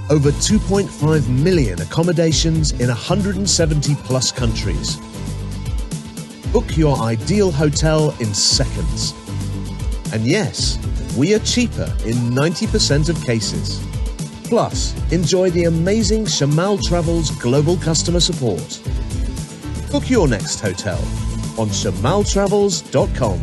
Over 2.5 million accommodations in 170 plus countries. Book your ideal hotel in seconds. And yes, we are cheaper in 90% of cases. Plus, enjoy the amazing Shamal Travels global customer support. Book your next hotel on shamaltravels.com.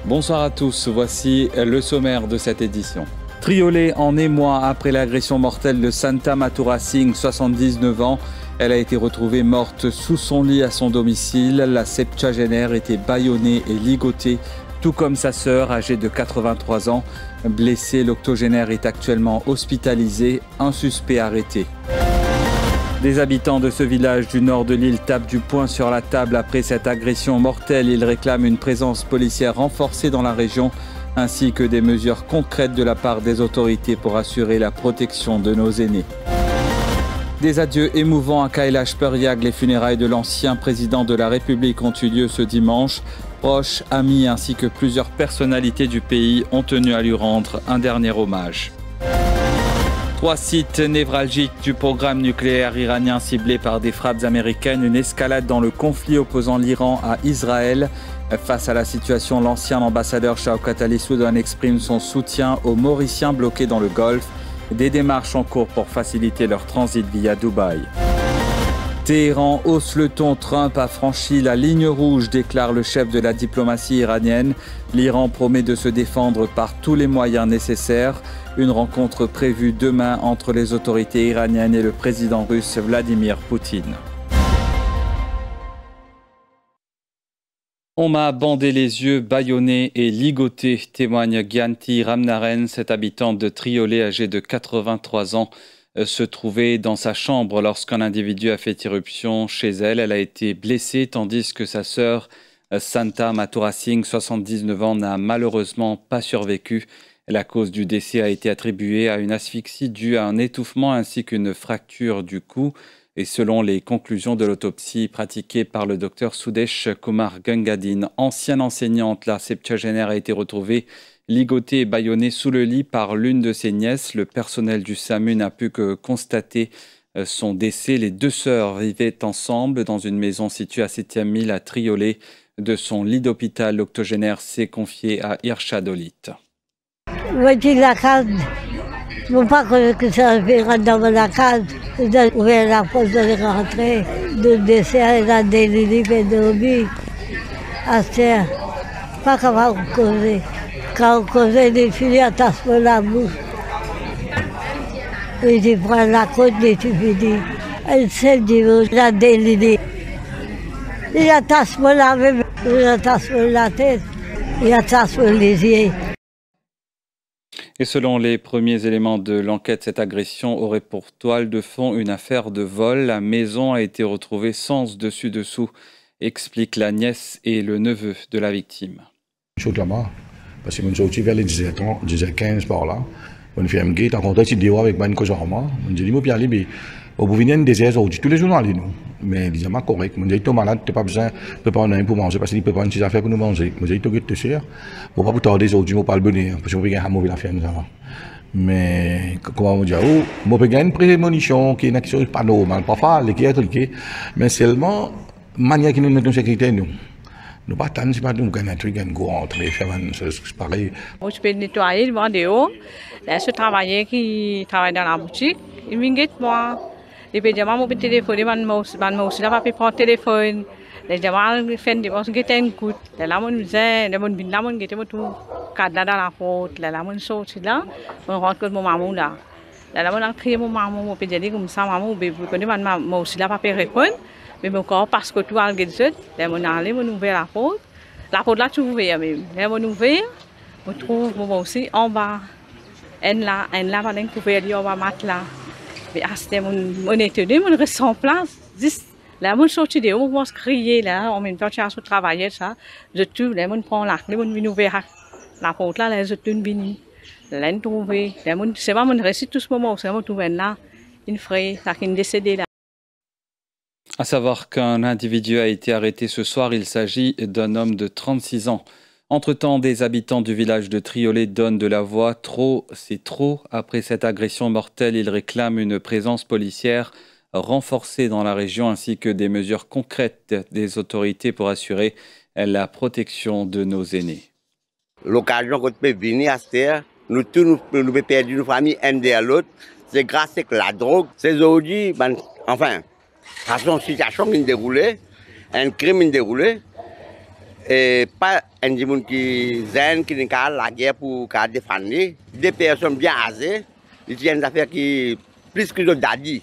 Bonsoir à tous, voici le sommaire de cette édition. Triolet en émoi après l'agression mortelle de Santa Mathura Singh, 79 ans. Elle a été retrouvée morte sous son lit à son domicile. La septuagénaire était bâillonnée et ligotée, tout comme sa sœur âgée de 83 ans. Blessée, l'octogénaire est actuellement hospitalisé, un suspect arrêté. Des habitants de ce village du nord de l'île tapent du poing sur la table après cette agression mortelle. Ils réclament une présence policière renforcée dans la région ainsi que des mesures concrètes de la part des autorités pour assurer la protection de nos aînés. Des adieux émouvants à Kailash Periag. Les funérailles de l'ancien président de la République ont eu lieu ce dimanche. Proches, amis ainsi que plusieurs personnalités du pays ont tenu à lui rendre un dernier hommage. 3 sites névralgiques du programme nucléaire iranien ciblés par des frappes américaines, une escalade dans le conflit opposant l'Iran à Israël. Face à la situation, l'ancien ambassadeur Shaukat Ali Soudan exprime son soutien aux Mauriciens bloqués dans le Golfe. Des démarches en cours pour faciliter leur transit via Dubaï. Téhéran hausse le ton, Trump a franchi la ligne rouge, déclare le chef de la diplomatie iranienne. L'Iran promet de se défendre par tous les moyens nécessaires. Une rencontre prévue demain entre les autorités iraniennes et le président russe Vladimir Poutine. On m'a bandé les yeux, bâillonné et ligoté, témoigne Gyanti Ramnaren, cette habitante de Triolet âgée de 83 ans. Se trouvait dans sa chambre lorsqu'un individu a fait irruption chez elle. Elle a été blessée tandis que sa sœur Santa Mathura Singh, 79 ans, n'a malheureusement pas survécu. La cause du décès a été attribuée à une asphyxie due à un étouffement ainsi qu'une fracture du cou. Et selon les conclusions de l'autopsie pratiquée par le docteur Sudesh Kumar Gangadin, ancienne enseignante, la septuagénaire a été retrouvée ligotée et bâillonnée sous le lit par l'une de ses nièces. Le personnel du SAMU n'a pu que constater son décès. Les deux sœurs vivaient ensemble dans une maison située à 7e Mile à Triolet. De son lit d'hôpital, l'octogénaire s'est confié à Irshad Olit. Voici la case. Je ne veux pas que ça fait dans la case. J'ai ouvert la porte de rentrer. De décès à des lits et de vie. À terre. Pas comment causer. Quand on causait des filles, attache la bouche. Et je prends la côte et tu finis. Elle sait dire, j'ai des lits. J'attache la tête. Il y a ça sur les yeux. Et selon les premiers éléments de l'enquête, cette agression aurait pour toile de fond une affaire de vol. La maison a été retrouvée sans dessus-dessous, expliquent la nièce et le neveu de la victime. Je suis là-bas, parce que je suis sorti vers les 17h, 10h15 par là. On fait un gate, on rencontre ici dehors avec Ben Kojama. On dit, moi, bien, mais au bout de des heures, tous les jours, on nous. Mais ils sont correct. On dit, tu es malade, tu n'as pas besoin de prendre un pour manger, parce qu'il ne peut pas prendre des affaires pour nous manger. On dit, tu es te cher. On ne va pas tarder aujourd'hui, on ne va pas le bonheur, parce qu'on veut gagner un mauvais affaire, nous avons. Mais, comment on dit, on peut gagner une prémonition qui est une action pas normale, pas folle, qui est truquée, mais seulement, manière qui nous met en sécurité, nous. Nous pas tant, c'est pas nous gagner un truc, un gros entrée, faire une chose pareille. Moi, je peux nettoyer le dehors. Là, je travaille qui travaille dans la boutique. Il m'inquiète moi. Il peut dire, moi, je peux téléphoner, je aussi là, pas prendre téléphone. Les gens font des choses qui sont good. Là, on disait, les gens viennent là, on get tout cadre dans la porte. Là, on sort là, on rentre mon maman là. Là, on a crié mon maman, on peut dire comme ça, maman, on peut connaître, moi aussi là, pas répondre. Mais mon corps, parce que tout a gagné, là, on allait, on ouvre la porte. La porte là, tu ouvres même. Là, on ouvre, on trouve moi aussi en bas. En là, on a couvert, on va mettre là. Mais à ce moment, on est tenu, on reste en place. Là, on sortit de haut, on se crier là, on met une petite chance de travailler ça. Je tue, là, on prend la clé, on vient ouvrir la porte là, là, je tue une bini. Là, on trouve, là, c'est vraiment, on récite tout ce moment, c'est vraiment tout là, une fraye, ça qui est décédé là. À savoir qu'un individu a été arrêté ce soir, il s'agit d'un homme de 36 ans. Entre-temps, des habitants du village de Triolet donnent de la voix. Trop, c'est trop. Après cette agression mortelle, ils réclament une présence policière renforcée dans la région ainsi que des mesures concrètes des autorités pour assurer la protection de nos aînés. L'occasion qu'on peut venir à cette terre, nous tous nous perdu nos familles un de l'autre, c'est grâce à la drogue. C'est aujourd'hui, enfin, façon situation qui déroulée, un crime qui déroulé. Et pas un monde qui zen qui n'a la guerre pour défendre des personnes bien âgées ils tiennent des affaires qui plus que d'autres dadis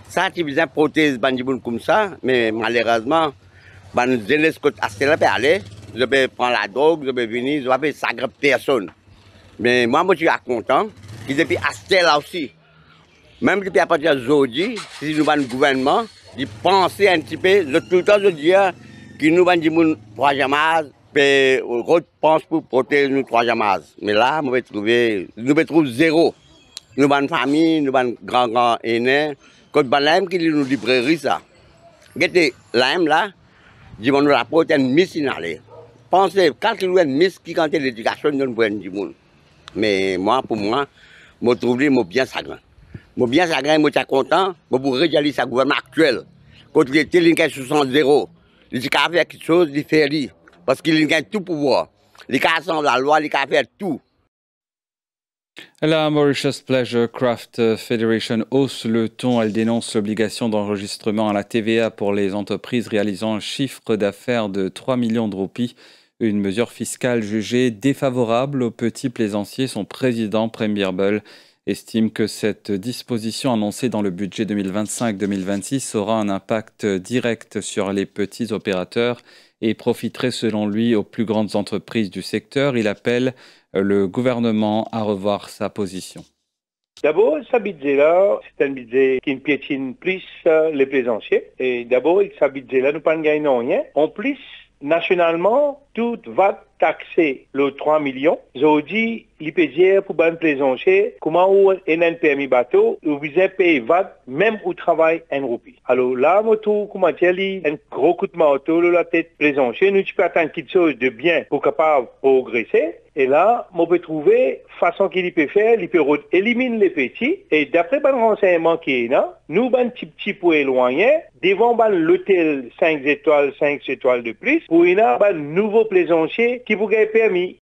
ça qui besoin protéger des gens comme ça mais malheureusement ban jeunesse que là peut aller je peux prendre la drogue je peux venir je vais faire sacrer personne mais moi je suis content que depuis Astel là aussi même depuis à partir d'aujourd'hui si nous avons le gouvernement de penser un petit peu tout le temps je dis qui nous vendent du troisième âge, et pense pour protéger nous troisième âge. Mais là, nous pouvons trouver zéro. Nous avons une famille, nous avons grand aînés. Quand nous qui nous librairie ça. Regardez, là, nous avons la protéine miss inhalée. Pensez, quand nous avons une miss qui quand l'éducation, nous avons du monde. Mais moi, pour moi, je trouve bien chagrin. Je bien chagrin, je suis content, pour réaliser ce gouvernement actuel. Quand il était l'inquiète 60-0. Il peut faire quelque chose, il fait lui. Parce qu'il gagne tout pouvoir. Il peut faire la loi, il peut faire tout. La Mauritius Pleasure Craft Federation hausse le ton. Elle dénonce l'obligation d'enregistrement à la TVA pour les entreprises réalisant un chiffre d'affaires de 3 millions de roupies. Une mesure fiscale jugée défavorable aux petits plaisanciers. Son président, Prem Birbal, estime que cette disposition annoncée dans le budget 2025-2026 aura un impact direct sur les petits opérateurs et profiterait selon lui aux plus grandes entreprises du secteur. Il appelle le gouvernement à revoir sa position. D'abord, ce budget-là, c'est un budget qui piétine plus les plaisanciers. Et d'abord, ce budget-là, nous ne gagnons rien. En plus, nationalement, tout va taxer le 3 millions. Aujourd'hui, l'IPDR pour ban plaisancier, comment on a un permis bateau, vous besoin payer VAT, même au travail en roupie. Alors là, moto, comment dire, un gros coup de marteau, la tête plaisancier, nous tu peux attendre quelque chose de bien pour capable progresser. Et là, on peut trouver façon qu'il peut faire, il peut éliminer les petits. Et d'après le renseignement qui est là, nous, un petit pour éloigner, devant l'hôtel 5 étoiles de plus, pour y avoir un nouveau plaisancier qui vous gagne permis.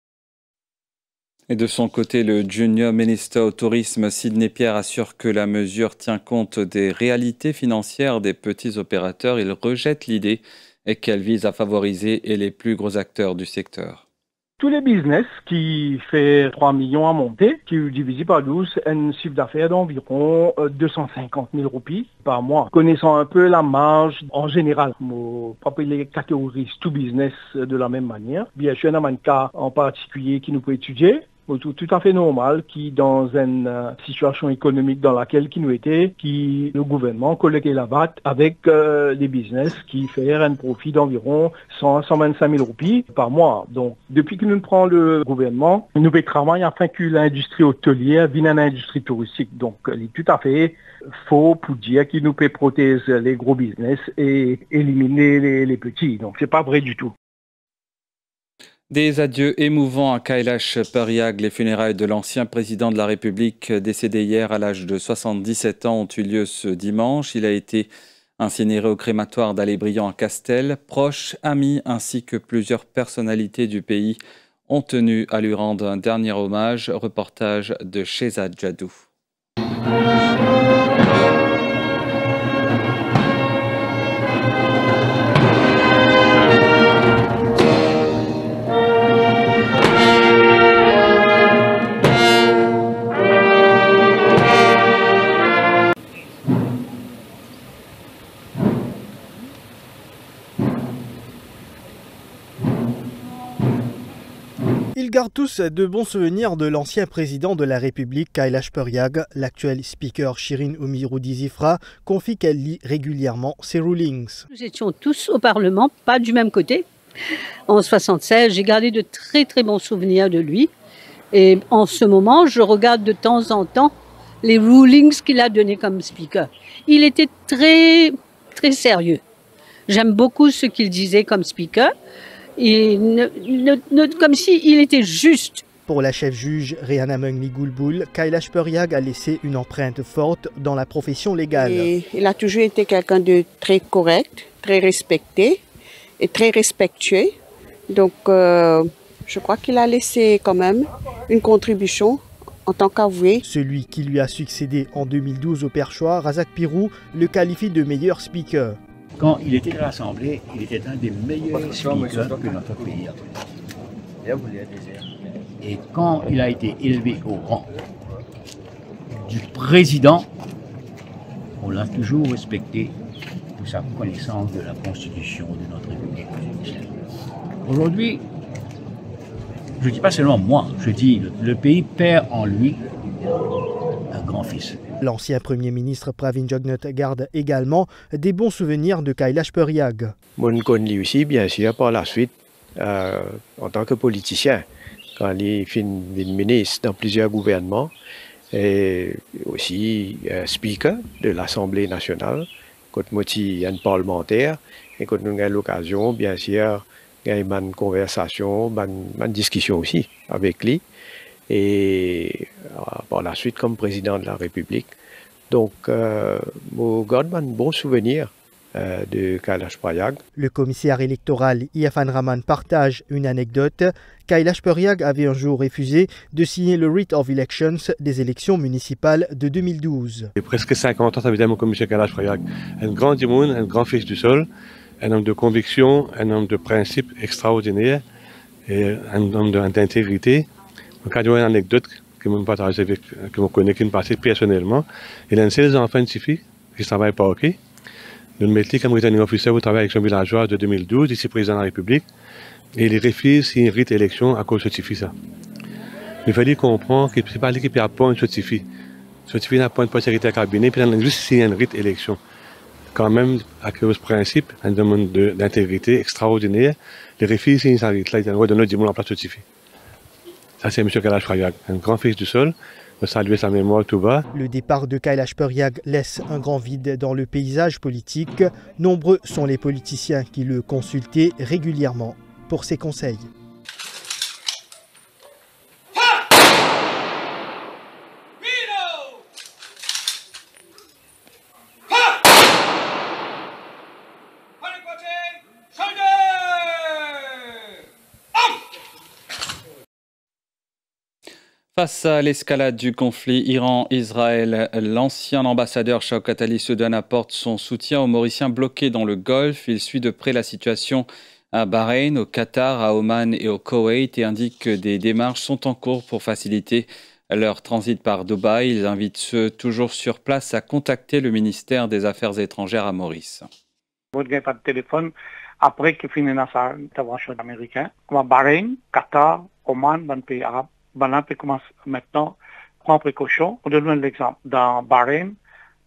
Et de son côté, le Junior Minister au Tourisme, Sidney Pierre, assure que la mesure tient compte des réalités financières des petits opérateurs. Il rejette l'idée et qu'elle vise à favoriser les plus gros acteurs du secteur. Tous les business qui fait 3 millions à monter, qui divisé par 12, un chiffre d'affaires d'environ 250 000 roupies par mois. Connaissant un peu la marge en général, pas les catégories tout business de la même manière. Bien sûr, il y a un cas en particulier qui nous peut étudier. Tout à fait normal qui dans une situation économique dans laquelle qui nous était, qui le gouvernement collectait la VAT avec les business qui fait un profit d'environ 125 000 roupies par mois. Donc depuis que nous prenons le gouvernement, nous travaillons afin que l'industrie hôtelière vienne à l'industrie touristique. Donc il est tout à fait faux pour dire qu'il nous peut protéger les gros business et éliminer les petits. Donc c'est pas vrai du tout. Des adieux émouvants à Kailash Pariyagh. Les funérailles de l'ancien président de la République décédé hier à l'âge de 77 ans ont eu lieu ce dimanche. Il a été incinéré au crématoire d'Allé-Briand à Castel. Proches, amis ainsi que plusieurs personnalités du pays ont tenu à lui rendre un dernier hommage. Reportage de Shehzad Jadou. Ils gardent tous de bons souvenirs de l'ancien président de la République, Kailash Pariyagh. L'actuel speaker Shirin Omiroudi Zifra confie qu'elle lit régulièrement ses rulings. Nous étions tous au Parlement, pas du même côté. En 1976, j'ai gardé de très très bons souvenirs de lui. Et en ce moment, je regarde de temps en temps les rulings qu'il a donnés comme speaker. Il était très très sérieux. J'aime beaucoup ce qu'il disait comme speaker. Et comme s'il était juste. Pour la chef-juge Rehana Mengli Goulboul, Kailash Pariyagh a laissé une empreinte forte dans la profession légale. Et il a toujours été quelqu'un de très correct, très respecté et très respectueux. Donc, je crois qu'il a laissé quand même une contribution en tant qu'avoué. Celui qui lui a succédé en 2012 au perchoir, Razak Pirou, le qualifie de meilleur speaker. Quand il était à l'Assemblée, il était un des meilleurs speakers que notre pays a connu. Et quand il a été élevé au rang du président, on l'a toujours respecté pour sa connaissance de la Constitution de notre République. Aujourd'hui, je ne dis pas seulement moi, je dis le pays perd en lui un grand-fils. L'ancien Premier ministre Pravin Jugnauth garde également des bons souvenirs de Kailash Pariyagh. Je connais aussi, bien sûr, par la suite, en tant que politicien, quand il est ministre dans plusieurs gouvernements, et aussi speaker de l'Assemblée nationale, quand il y a un parlementaire, et quand nous avons l'occasion, bien sûr, il y a une conversation, une discussion aussi avec lui. Et par la suite comme président de la République. Donc, je garde un bon souvenir de Kailash Pariyagh. Le commissaire électoral Iafan Rahman partage une anecdote. Kailash Pariyagh avait un jour refusé de signer le Writ of Elections des élections municipales de 2012. J'ai presque 50 ans, ça veut dire mon commissaire Kailash Pariyagh. Un grand démon, un grand fils du sol, un homme de conviction, un homme de principe extraordinaire et un homme d'intégrité. Quand il y a une anecdote que je connais, qui me passait personnellement, il a un seul enfant de filles qui travaille pas OK. Nous le mettons comme returning officer au travail avec son villageois de 2012, ici président de la République, et il refuse une rite élection à cause de cette fille. Il fallait comprendre que ce n'est pas lui qui apprend une cette fille. Cette fille n'a pas une secrétaire cabinet, puis elle a juste signé une rite élection. Quand même, à cause du principe, un domaine d'intégrité extraordinaire, il refuse une rite là, il a le droit de donner du monde en place de cette fille. Ça, c'est M. Kailash Pariyagh, un grand fils du sol. Je salue sa mémoire tout bas. Le départ de Kailash Pariyagh laisse un grand vide dans le paysage politique. Nombreux sont les politiciens qui le consultaient régulièrement pour ses conseils. Face à l'escalade du conflit Iran-Israël, l'ancien ambassadeur Shaukat Ali Soudan apporte son soutien aux Mauriciens bloqués dans le Golfe. Il suit de près la situation à Bahreïn, au Qatar, à Oman et au Koweït et indiquent que des démarches sont en cours pour faciliter leur transit par Dubaï. Ils invitent ceux toujours sur place à contacter le ministère des Affaires étrangères à Maurice. Vous n'avez pas de téléphone après que finit sa intervention américaine. Comme Bahreïn, Qatar, Oman, dans les pays arabes, on commence maintenant à prendre précaution. On donne l'exemple. Dans Bahreïn,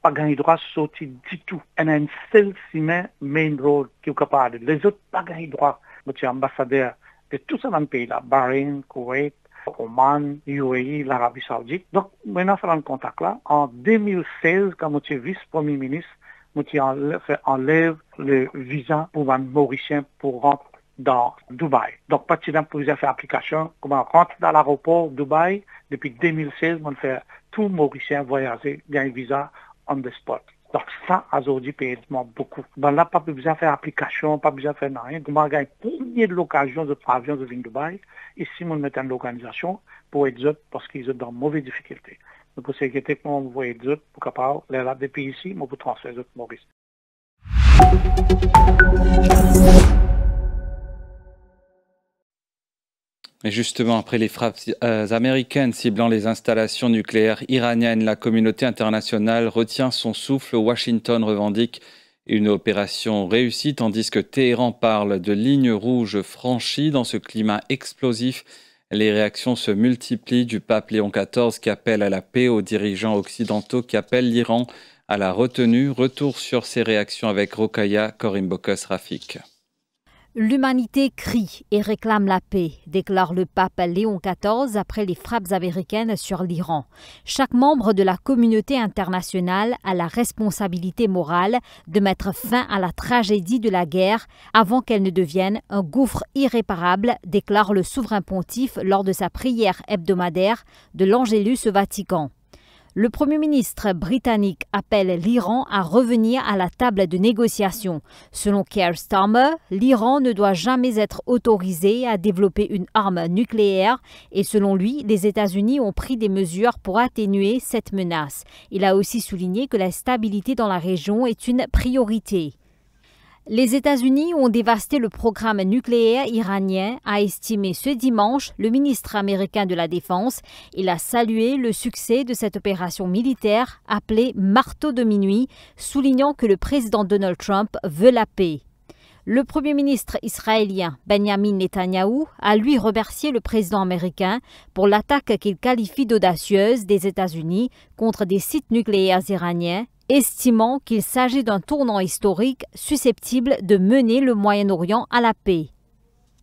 pas gagné droit de sortir du tout. Il y a une seule main road qui est capable. Les autres pas gagné droit. Monsieur ambassadeur de tout ça dans le pays là, Bahreïn, Koweït, Oman, UAE, l'Arabie Saoudite. Donc, maintenant, on fait un contact là. En 2016, quand monsieur vice-premier ministre, monsieur enlève le visa pour un Mauricien pour rentrer dans Dubaï. Donc, particulièrement pour faire application, comment rentrer dans l'aéroport Dubaï, depuis 2016, on fait tout Mauricien voyager, il y a un visa on the spot. Donc, ça, aujourd'hui, paye beaucoup. Ben là, pas besoin de faire application, pas besoin de faire rien. Comment on gagne combien de l'occasion de avion de venir Dubaï? Ici, on met une organisation pour les autres parce qu'ils sont dans de mauvaises difficultés. Donc, pour sécurité, on voit les autres pour capable, les là, depuis ici, on peut transférer les autres Maurice. Et justement, après les frappes américaines ciblant les installations nucléaires iraniennes, la communauté internationale retient son souffle. Washington revendique une opération réussie, tandis que Téhéran parle de lignes rouges franchies. Dans ce climat explosif, les réactions se multiplient du pape Léon XIV qui appelle à la paix, aux dirigeants occidentaux qui appellent l'Iran à la retenue. Retour sur ces réactions avec Rokhaya Korimbokos-Rafik. L'humanité crie et réclame la paix, déclare le pape Léon XIV après les frappes américaines sur l'Iran. Chaque membre de la communauté internationale a la responsabilité morale de mettre fin à la tragédie de la guerre avant qu'elle ne devienne un gouffre irréparable, déclare le souverain pontife lors de sa prière hebdomadaire de l'Angélus au Vatican. Le Premier ministre britannique appelle l'Iran à revenir à la table de négociation. Selon Keir Starmer, l'Iran ne doit jamais être autorisé à développer une arme nucléaire et selon lui, les États-Unis ont pris des mesures pour atténuer cette menace. Il a aussi souligné que la stabilité dans la région est une priorité. Les États-Unis ont dévasté le programme nucléaire iranien, a estimé ce dimanche le ministre américain de la Défense. Il a salué le succès de cette opération militaire appelée Marteau de minuit, soulignant que le président Donald Trump veut la paix. Le Premier ministre israélien Benjamin Netanyahou a lui remercié le président américain pour l'attaque qu'il qualifie d'audacieuse des États-Unis contre des sites nucléaires iraniens, estimant qu'il s'agit d'un tournant historique susceptible de mener le Moyen-Orient à la paix.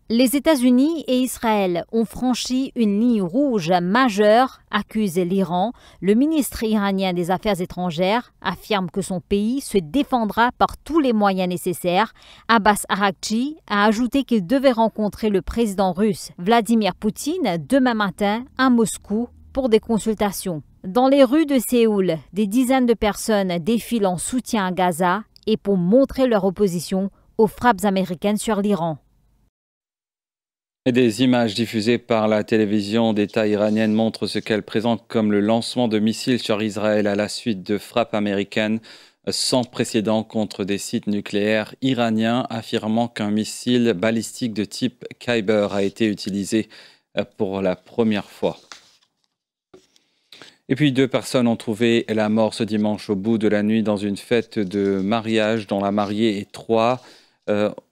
Les États-Unis et Israël ont franchi une ligne rouge majeure, accuse l'Iran. Le ministre iranien des Affaires étrangères affirme que son pays se défendra par tous les moyens nécessaires. Abbas Araghchi a ajouté qu'il devait rencontrer le président russe Vladimir Poutine demain matin à Moscou pour des consultations. Dans les rues de Séoul, des dizaines de personnes défilent en soutien à Gaza et pour montrer leur opposition aux frappes américaines sur l'Iran. Et des images diffusées par la télévision d'État iranienne montrent ce qu'elle présente comme le lancement de missiles sur Israël à la suite de frappes américaines sans précédent contre des sites nucléaires iraniens, affirmant qu'un missile balistique de type Kyber a été utilisé pour la première fois. Et puis 2 personnes ont trouvé la mort ce dimanche au bout de la nuit dans une fête de mariage dont la mariée et 3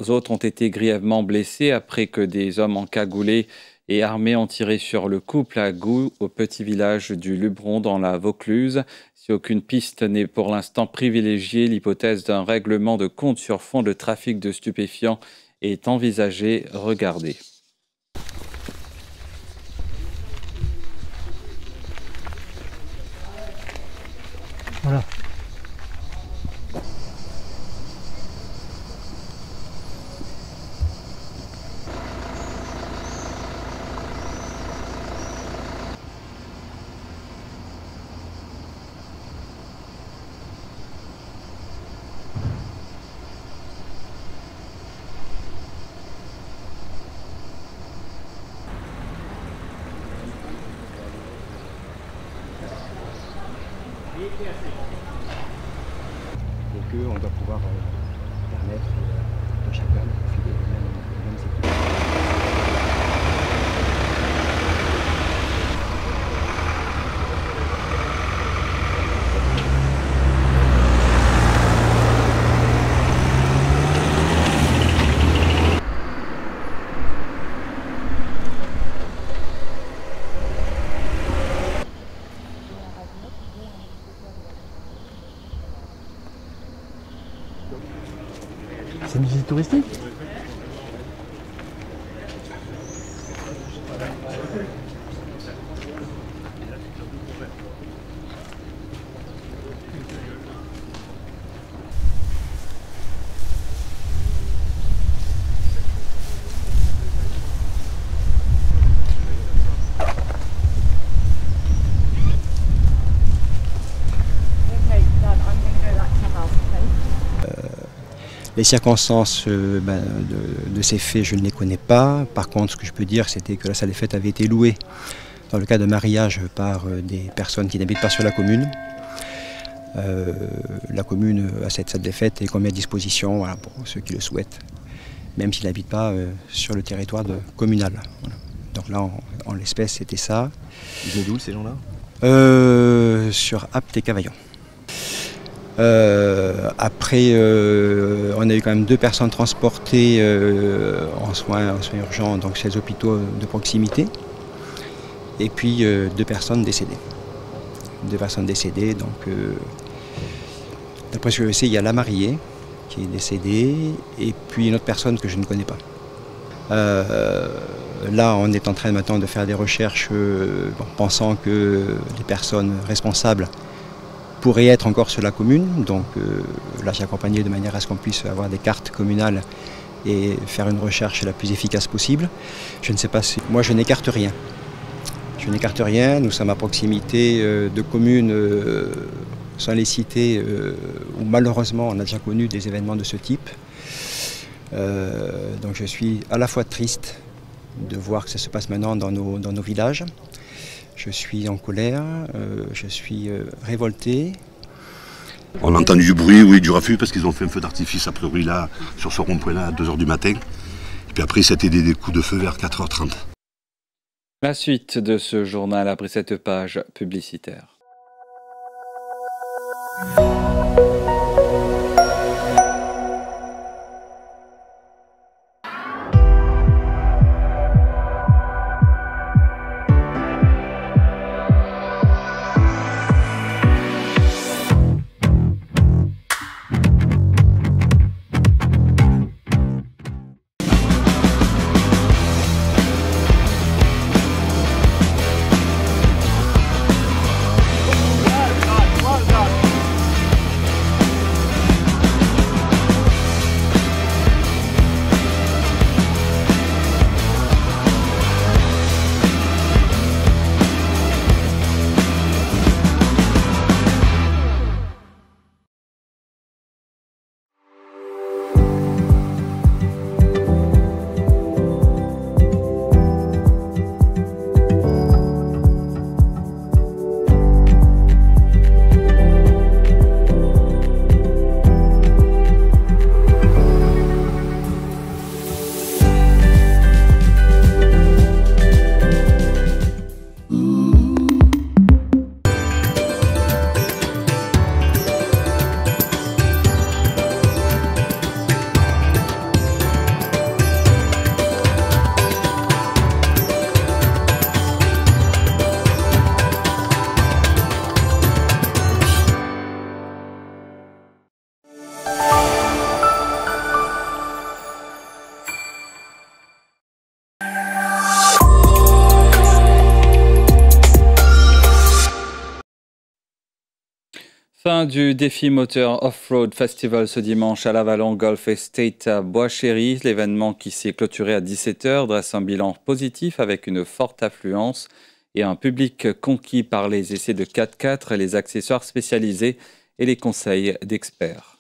autres ont été grièvement blessés après que des hommes encagoulés et armés ont tiré sur le couple à Gou, au petit village du Luberon dans la Vaucluse. Si aucune piste n'est pour l'instant privilégiée, l'hypothèse d'un règlement de compte sur fond de trafic de stupéfiants est envisagée. Regardez. Voilà. Donc on doit pouvoir permettre à chacun de profiter de même visite touristique. Les circonstances de ces faits, je ne les connais pas. Par contre, ce que je peux dire, c'était que la salle des fêtes avait été louée dans le cas de mariage par des personnes qui n'habitent pas sur la commune. La commune a cette salle des fêtes et qu'on met à disposition, voilà, pour ceux qui le souhaitent, même s'ils n'habitent pas sur le territoire communal. Voilà. Donc là, en l'espèce, c'était ça. Ils venaient d'où ces gens-là? Sur Apt et Cavaillon. Après, on a eu quand même 2 personnes transportées en soins urgents, donc chez les hôpitaux de proximité, et puis 2 personnes décédées. 2 personnes décédées, donc d'après ce que je sais, il y a la mariée qui est décédée, et puis une autre personne que je ne connais pas. Là, on est en train maintenant de faire des recherches, pensant que les personnes responsables pourrait être encore sur la commune, donc là j'ai accompagné de manière à ce qu'on puisse avoir des cartes communales et faire une recherche la plus efficace possible. Je ne sais pas si... Moi je n'écarte rien. Je n'écarte rien, nous sommes à proximité de communes, sans les citer, où malheureusement on a déjà connu des événements de ce type. Donc je suis à la fois triste de voir que ça se passe maintenant dans nos villages. Je suis en colère, je suis révolté. On a entendu du bruit, oui, du raffut, parce qu'ils ont fait un feu d'artifice a priori là, sur ce rond-point-là, à 2 h du matin. Et puis après, c'était des coups de feu vers 4 h 30. La suite de ce journal après cette page publicitaire. Fin du défi moteur Off-Road Festival ce dimanche à l'Avalon Golf Estate à Bois-Chéry. L'événement qui s'est clôturé à 17 h dresse un bilan positif avec une forte affluence et un public conquis par les essais de 4x4, les accessoires spécialisés et les conseils d'experts.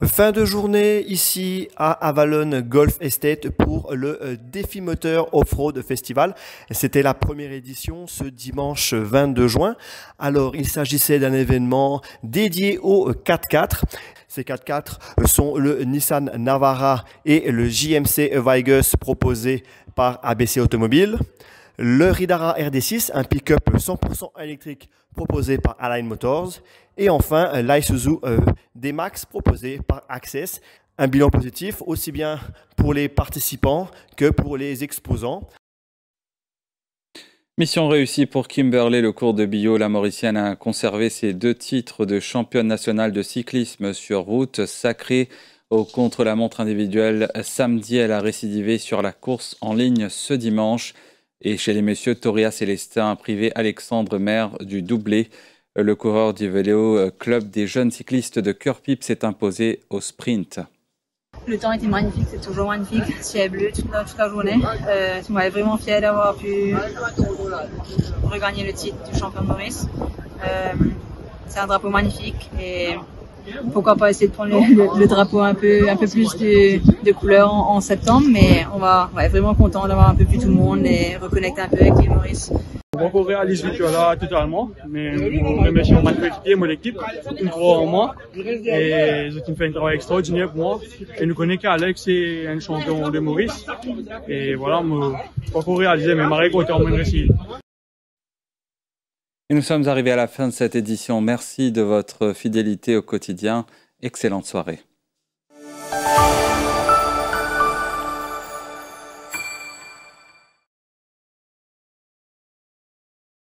Fin de journée ici à Avalon Golf Estate pour le défi moteur Off-Road Festival. C'était la première édition ce dimanche 22 juin. Alors il s'agissait d'un événement dédié aux 4x4. Ces 4x4 sont le Nissan Navara et le JMC Vigus proposé par ABC Automobile. Le Ridara RD6, un pick-up 100% électrique proposé par Align Motors. Et enfin, l'Isuzu D-Max proposé par Access. Un bilan positif aussi bien pour les participants que pour les exposants. Mission réussie pour Kimberley, le cours de bio. La Mauricienne a conservé ses 2 titres de championne nationale de cyclisme sur route, sacrée au contre-la-montre individuelle samedi. Elle a récidivé sur la course en ligne ce dimanche. Et chez les messieurs, Toria Célestin a privé Alexandre Maire du doublé. Le coureur du Vélo Club des jeunes cyclistes de Cœur-Pipe s'est imposé au sprint. Le temps était magnifique, c'est toujours magnifique. Ciel bleu toute la journée. Je m'avais vraiment fier d'avoir pu regagner le titre du champion de Maurice. C'est un drapeau magnifique et pourquoi pas essayer de prendre le drapeau un peu plus de couleurs en septembre, mais on va être vraiment content d'avoir un peu plus tout le monde et reconnecter un peu avec les Maurice. On réalise là totalement, mais on remercie mon équipier, mon équipe, une croix en moi, et ils ont fait un travail extraordinaire pour moi. Et nous connaissons qu'Alex est un champion de Maurice, et voilà, on réalisé, mais Marie content de réussir. Et nous sommes arrivés à la fin de cette édition. Merci de votre fidélité au quotidien. Excellente soirée.